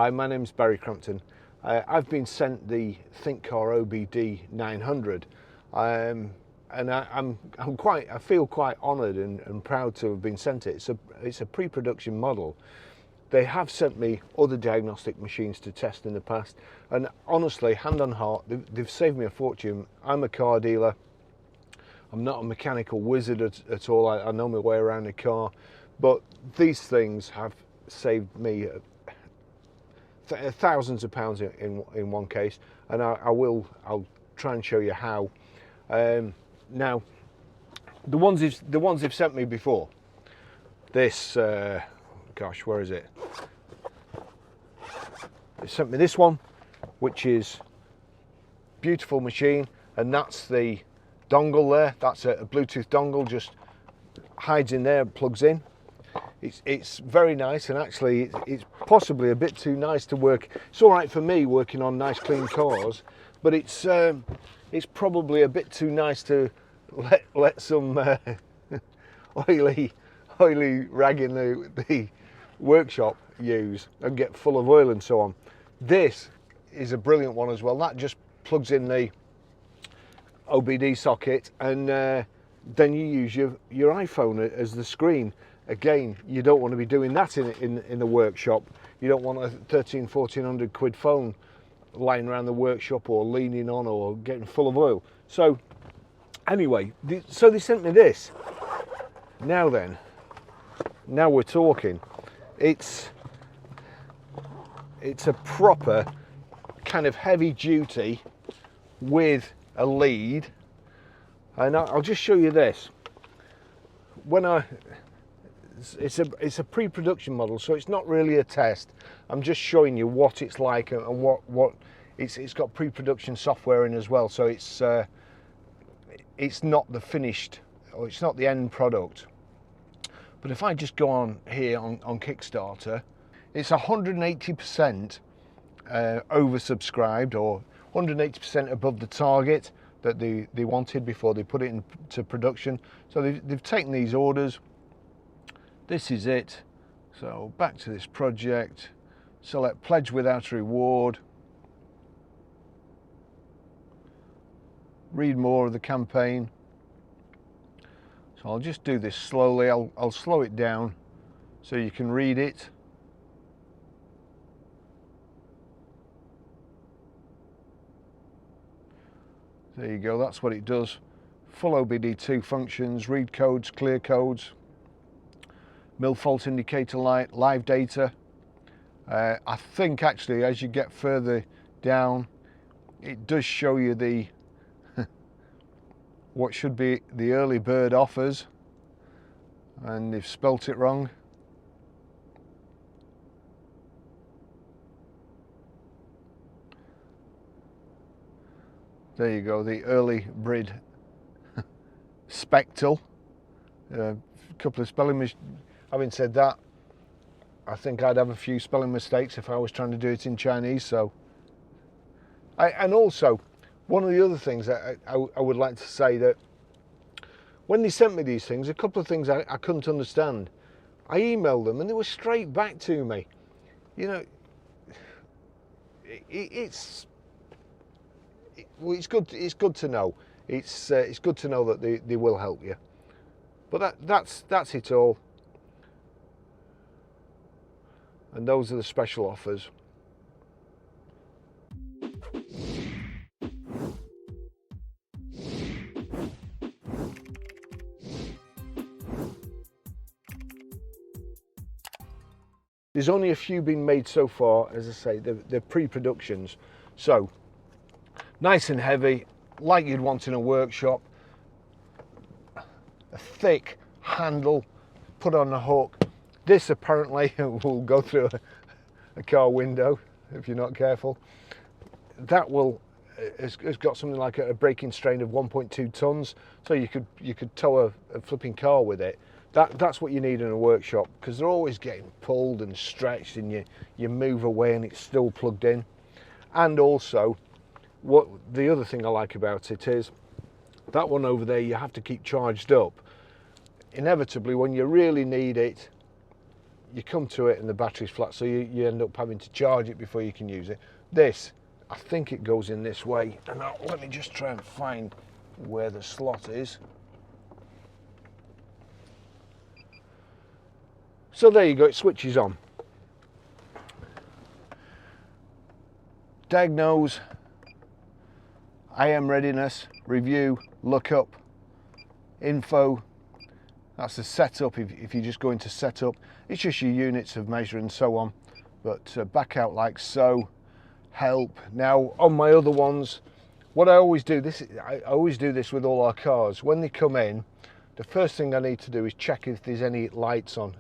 Hi, my name's Barry Crampton. I've been sent the Thinkcar OBD 900, and I feel quite honoured and proud to have been sent it. It's a pre-production model. They have sent me other diagnostic machines to test in the past, and honestly, hand on heart, they've saved me a fortune. I'm a car dealer. I'm not a mechanical wizard at all. I know my way around a car, but these things have saved me thousands of pounds in one case, and I'll try and show you how. Now, the ones they've sent me before, this gosh, where is it? They sent me this one, which is beautiful machine, and that's the dongle there. That's a Bluetooth dongle, just hides in there and plugs in. It's very nice, and actually it's possibly a bit too nice to work. It's all right for me working on nice clean cars, but it's probably a bit too nice to let some oily rag in the workshop use and get full of oil and so on. This is a brilliant one as well. That just plugs in the OBD socket, and then you use your iPhone as the screen. Again, you don't want to be doing that in the workshop. You don't want a 1,400 quid phone lying around the workshop or leaning on or getting full of oil. So anyway, so they sent me this. Now then, now we're talking. It's a proper kind of heavy duty with a lead, and I'll just show you this. It's a pre-production model, so it's not really a test. I'm just showing you what it's like and what it's got pre-production software in as well. So it's not the finished, or it's not the end product. But if I just go on here on Kickstarter, it's 180% oversubscribed, or 180% above the target that they wanted before they put it into production. So they've taken these orders. This is it. So back to this project, select pledge without reward, read more of the campaign. So I'll just do this slowly. I'll slow it down so you can read it. There you go, that's what it does. Full OBD2 functions, read codes, clear codes, mil fault indicator light, live data. I think actually as you get further down, it does show you the what should be the early bird offers, and they've spelt it wrong. There you go, the early bird spectral. A couple of spelling mistakes. Having said that, I think I'd have a few spelling mistakes if I was trying to do it in Chinese. So, and also, one of the other things that I would like to say, that when they sent me these things, a couple of things I couldn't understand. I emailed them and they were straight back to me. You know, it's good. It's good to know. It's good to know that they will help you. But that's it all. And those are the special offers. There's only a few been made so far, as I say, they're pre-productions. So, nice and heavy, like you'd want in a workshop. A thick handle, put on a hook. This apparently will go through a car window if you're not careful. That has got something like a braking strain of 1.2 tons, so you could tow a flipping car with it. That's what you need in a workshop, because they're always getting pulled and stretched, and you move away and it's still plugged in. And also, what the other thing I like about it is that one over there you have to keep charged up. Inevitably, when you really need it, you come to it and the battery's flat, so you end up having to charge it before you can use it. This, I think it goes in this way, and now let me just try and find where the slot is. So there you go, it switches on. Diagnose, IM readiness, review, look up, info. That's the setup. If you just go into setup, it's just your units of measure and so on. But back out like so. Help. Now on my other ones, what I always do, I always do this with all our cars. When they come in, the first thing I need to do is check if there's any lights on.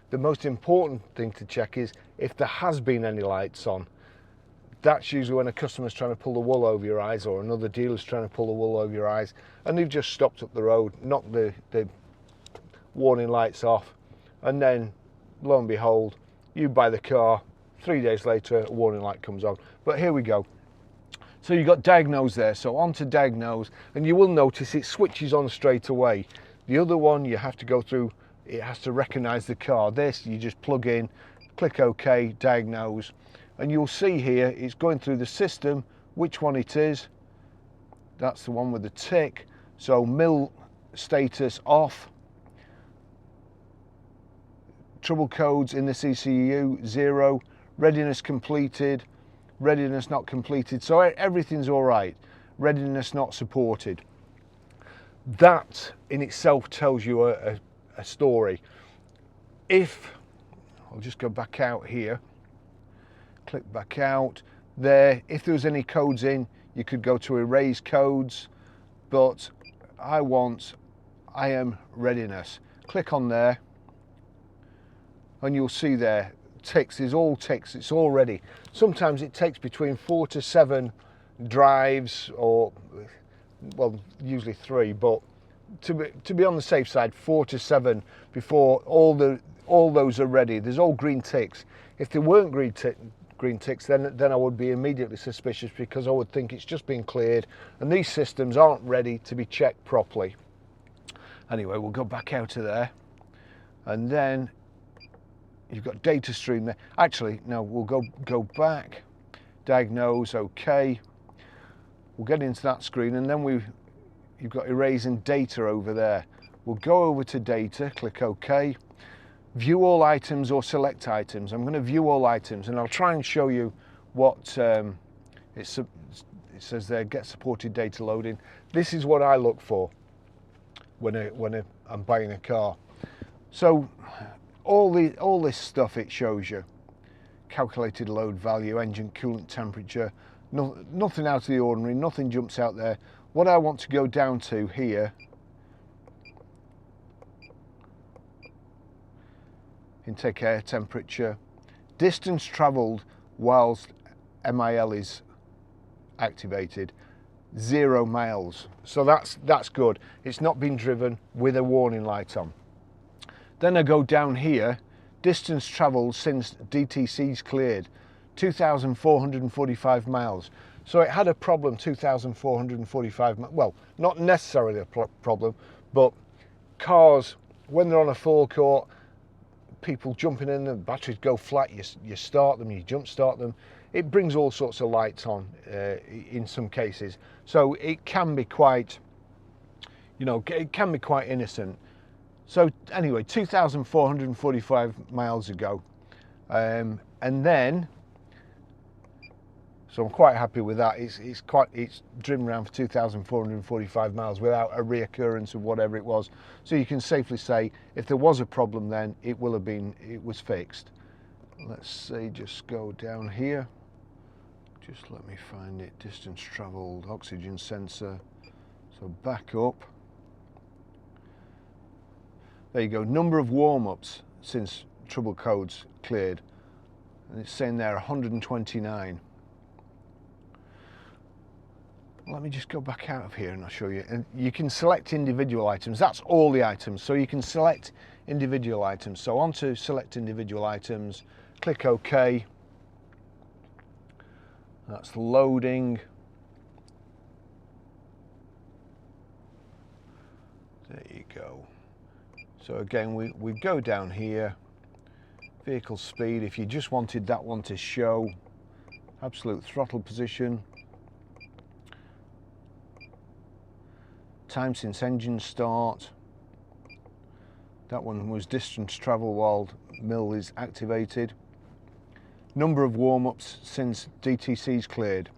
The most important thing to check is if there has been any lights on. That's usually when a customer's trying to pull the wool over your eyes, or another dealer's trying to pull the wool over your eyes, and they've just stopped up the road, knocked the warning lights off, and then lo and behold, you buy the car, 3 days later a warning light comes on. But here we go. So you've got diagnose there, so on to diagnose, and you will notice it switches on straight away. The other one you have to go through, it has to recognize the car. This you just plug in, click OK, diagnose, and you'll see here it's going through the system which one it is. That's the one with the tick. So mil status off, trouble codes in the CCU 0, readiness completed, readiness not completed, so everything's all right. Readiness not supported. That in itself tells you a story. If I'll just go back out here, click back out there, if there was any codes in, you could go to erase codes, but I want IM readiness. Click on there and you'll see there ticks is all ticks, it's all ready. Sometimes it takes between 4 to 7 drives, or well, usually 3, but to be on the safe side, 4 to 7 before all those are ready. There's all green ticks. If there weren't green ticks, then I would be immediately suspicious, because I would think it's just been cleared and these systems aren't ready to be checked properly. Anyway, we'll go back out of there, and then you've got data stream there. Actually, no, we'll go back, diagnose, OK. We'll get into that screen, and then you've got erasing data over there. We'll go over to data, click OK. View all items or select items. I'm going to view all items, and I'll try and show you what it says there, get supported data loading. This is what I look for when I'm buying a car. So all this stuff it shows you. Calculated load value, engine coolant temperature, nothing out of the ordinary, nothing jumps out there. What I want to go down to here, intake air temperature, distance travelled whilst MIL is activated, 0 miles. So that's good. It's not been driven with a warning light on. Then I go down here, distance travelled since DTC's cleared, 2,445 miles. So it had a problem, 2,445 miles. Well, not necessarily a problem, but cars, when they're on a forecourt, people jumping in, the batteries go flat, you start them, you jump start them, it brings all sorts of lights on in some cases. So it can be quite, it can be quite innocent. So anyway, 2,445 miles ago, and then, so I'm quite happy with that. It's driven around for 2,445 miles without a reoccurrence of whatever it was. So you can safely say if there was a problem, then it was fixed. Let's see, just go down here. Just let me find it. Distance travelled, oxygen sensor. So back up. There you go. Number of warm-ups since trouble codes cleared, and it's saying there 129. Let me just go back out of here and I'll show you. And you can select individual items. That's all the items. So you can select individual items. So on to select individual items, click OK. That's loading. There you go. So again, we go down here, vehicle speed, if you just wanted that one to show, absolute throttle position, time since engine start, that one was distance travel while mill is activated, number of warm-ups since DTC's cleared.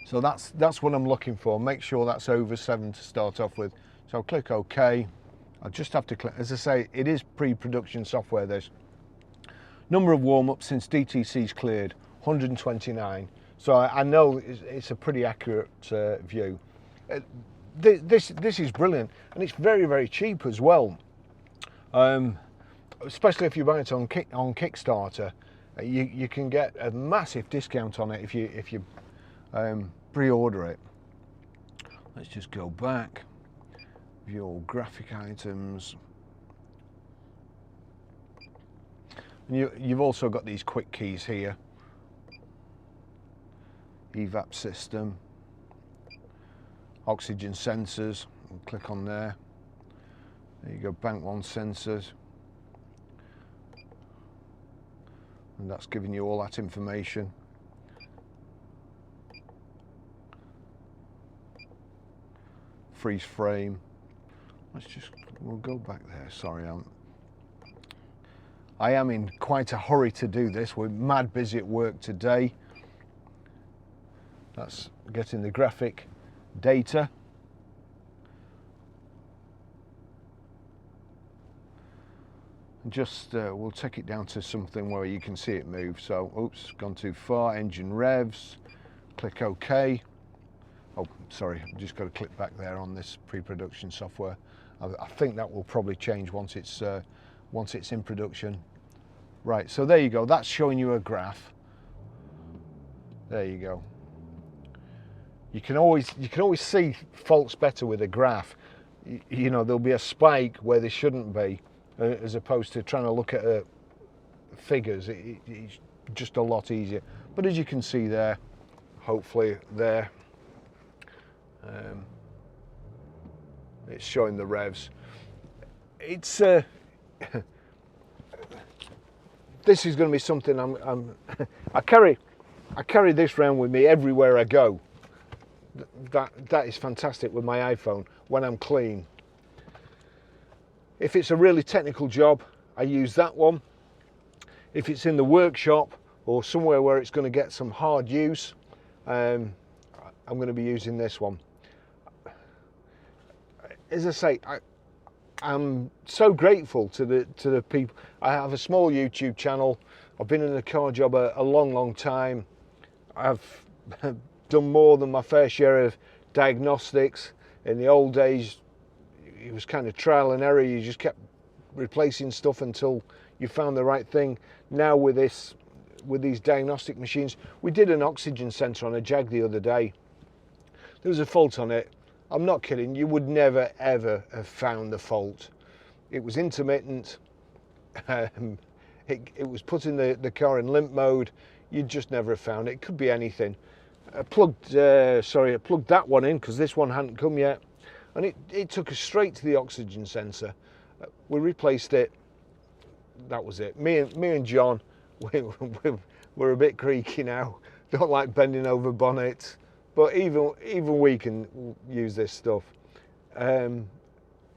So that's what I'm looking for. Make sure that's over 7 to start off with. So I'll click OK. I'll just have to click, as I say, it is pre-production software this. Number of warm-ups since DTC's cleared, 129. So I know it's a pretty accurate view. This is brilliant, and it's very, very cheap as well. Especially if you buy it on Kickstarter, you can get a massive discount on it if you pre-order it. Let's just go back, view all graphic items. And you've also got these quick keys here. EVAP system, oxygen sensors, we'll click on there. There you go, bank one sensors. And that's giving you all that information. Freeze frame. We'll go back there. Sorry, I am in quite a hurry to do this. We're mad busy at work today. That's getting the graphic data. Just we'll take it down to something where you can see it move. So, oops, gone too far. Engine revs. Click OK. Oh, sorry, I've just got to click back there on this pre-production software. I think that will probably change once it's in production. Right, so there you go. That's showing you a graph. There you go. You can always see faults better with a graph. You know, there'll be a spike where there shouldn't be, as opposed to trying to look at figures. It's just a lot easier. But as you can see there, hopefully there, it's showing the revs. It's this is going to be something I carry this around with me everywhere I go. That is fantastic with my iPhone when I'm clean. If it's a really technical job, I use that one. If it's in the workshop or somewhere where it's going to get some hard use, I'm going to be using this one. As I say, I'm so grateful to the people. I have a small YouTube channel. I've been in the car job a long time. I've done more than my fair share of diagnostics. In the old days, it was kind of trial and error. You just kept replacing stuff until you found the right thing. Now with these diagnostic machines, we did an oxygen sensor on a Jag the other day. There was a fault on it. I'm not kidding, you would never ever have found the fault. It was intermittent. It was putting the car in limp mode. You'd just never have found it. It could be anything. I plugged that one in because this one hadn't come yet, and it took us straight to the oxygen sensor. We replaced it. That was it. Me and John, we're a bit creaky now. Don't like bending over bonnets. But even we can use this stuff.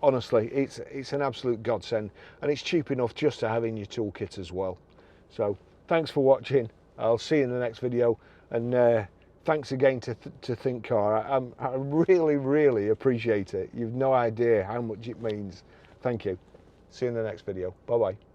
Honestly, it's an absolute godsend, and it's cheap enough just to have in your toolkit as well. So thanks for watching. I'll see you in the next video, and thanks again to Thinkcar. I really appreciate it. You've no idea how much it means. Thank you. See you in the next video. Bye bye.